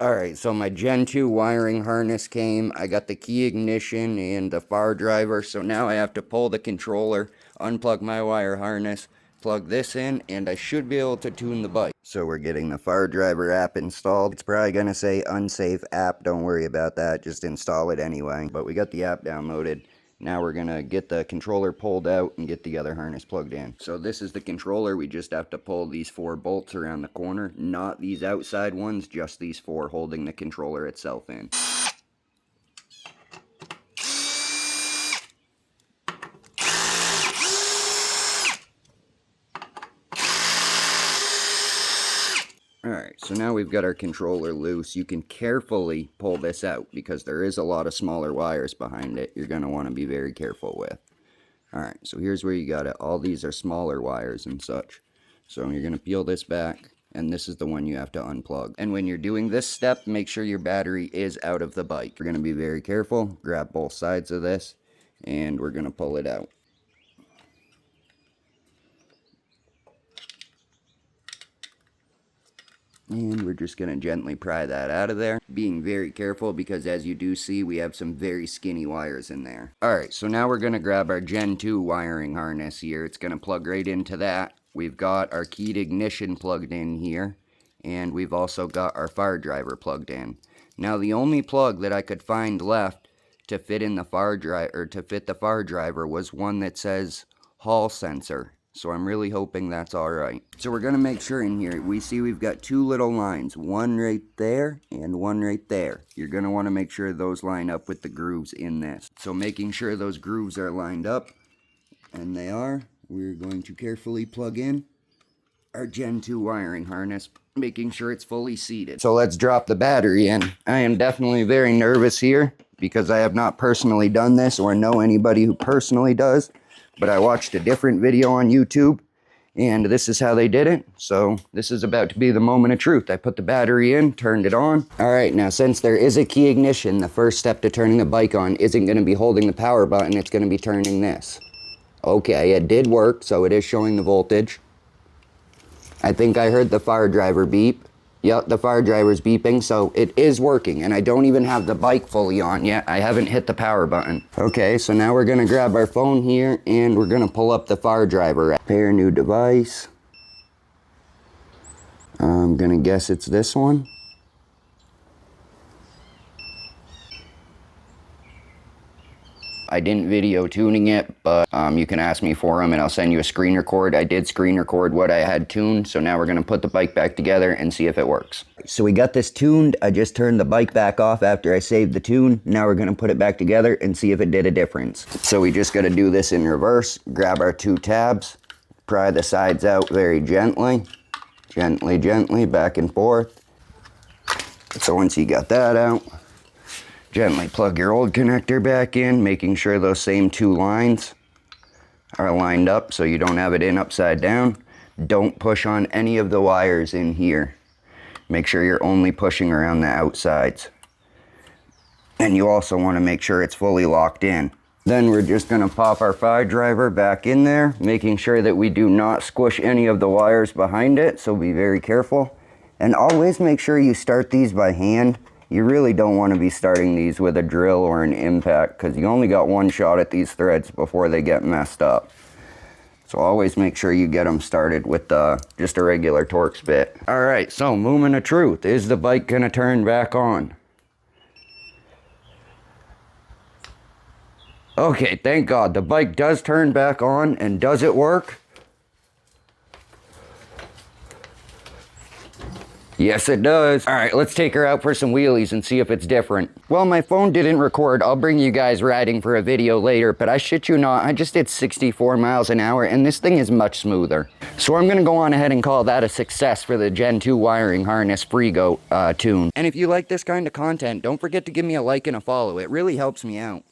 Alright, so my Gen 2 wiring harness came. I got the key ignition and the far driver. So now I have to pull the controller, unplug my wire harness, plug this in, and I should be able to tune the bike. So we're getting the far driver app installed. It's probably going to say unsafe app. Don't worry about that. Just install it anyway. But we got the app downloaded. Now we're going to get the controller pulled out and get the other harness plugged in. So this is the controller. We just have to pull these 4 bolts around the corner. Not these outside ones, just these 4 holding the controller itself in. Alright, so now we've got our controller loose. You can carefully pull this out because there is a lot of smaller wires behind it you're going to want to be very careful with. Alright, so here's where you got it. All these are smaller wires and such. So you're going to peel this back, and this is the one you have to unplug. And when you're doing this step, make sure your battery is out of the bike. You're going to be very careful. Grab both sides of this, and we're going to pull it out. And we're just going to gently pry that out of there, being very careful because as you do see, we have some very skinny wires in there. Alright, so now we're going to grab our Gen 2 wiring harness here. It's going to plug right into that. We've got our keyed ignition plugged in here, and we've also got our fire driver plugged in. Now the only plug that I could find left to fit in the fire driver was one that says hall sensor. So I'm really hoping that's alright. So we're going to make sure in here, we see we've got 2 little lines. One right there and one right there. You're going to want to make sure those line up with the grooves in this. So making sure those grooves are lined up, and they are, we're going to carefully plug in our Gen 2 wiring harness, making sure it's fully seated. So let's drop the battery in. I am definitely very nervous here because I have not personally done this or know anybody who personally does. But I watched a different video on YouTube, and this is how they did it. So this is about to be the moment of truth. I put the battery in, turned it on. All right, now since there is a key ignition, the first step to turning the bike on isn't going to be holding the power button, it's going to be turning this. Okay, it did work, so it is showing the voltage. I think I heard the fire driver beep. Yep, the fire driver's beeping, so it is working, and I don't even have the bike fully on yet. I haven't hit the power button. Okay, so now we're gonna grab our phone here, and we're gonna pull up the fire driver app. Pair new device. I'm gonna guess it's this one. I didn't video tuning it, but you can ask me for them and I'll send you a screen record. I did screen record what I had tuned, so now we're going to put the bike back together and see if it works. So we got this tuned. I just turned the bike back off after I saved the tune. Now we're going to put it back together and see if it did a difference. So we just got to do this in reverse. Grab our 2 tabs, pry the sides out very gently. Gently, gently, back and forth. So once you got that out, gently plug your old connector back in, making sure those same 2 lines are lined up so you don't have it in upside down. Don't push on any of the wires in here. Make sure you're only pushing around the outsides. And you also want to make sure it's fully locked in. Then we're just going to pop our fire driver back in there, making sure that we do not squish any of the wires behind it, so be very careful. And always make sure you start these by hand. You really don't want to be starting these with a drill or an impact because you only got one shot at these threads before they get messed up. So always make sure you get them started with just a regular Torx bit. All right, so moment of truth. Is the bike going to turn back on? Okay, thank God. The bike does turn back on, and does it work? Yes, it does. All right, let's take her out for some wheelies and see if it's different. Well, my phone didn't record. I'll bring you guys riding for a video later, but I shit you not, I just did 64 miles an hour, and this thing is much smoother. So I'm gonna go on ahead and call that a success for the Gen 2 wiring harness Freego tune. And if you like this kind of content, don't forget to give me a like and a follow. It really helps me out.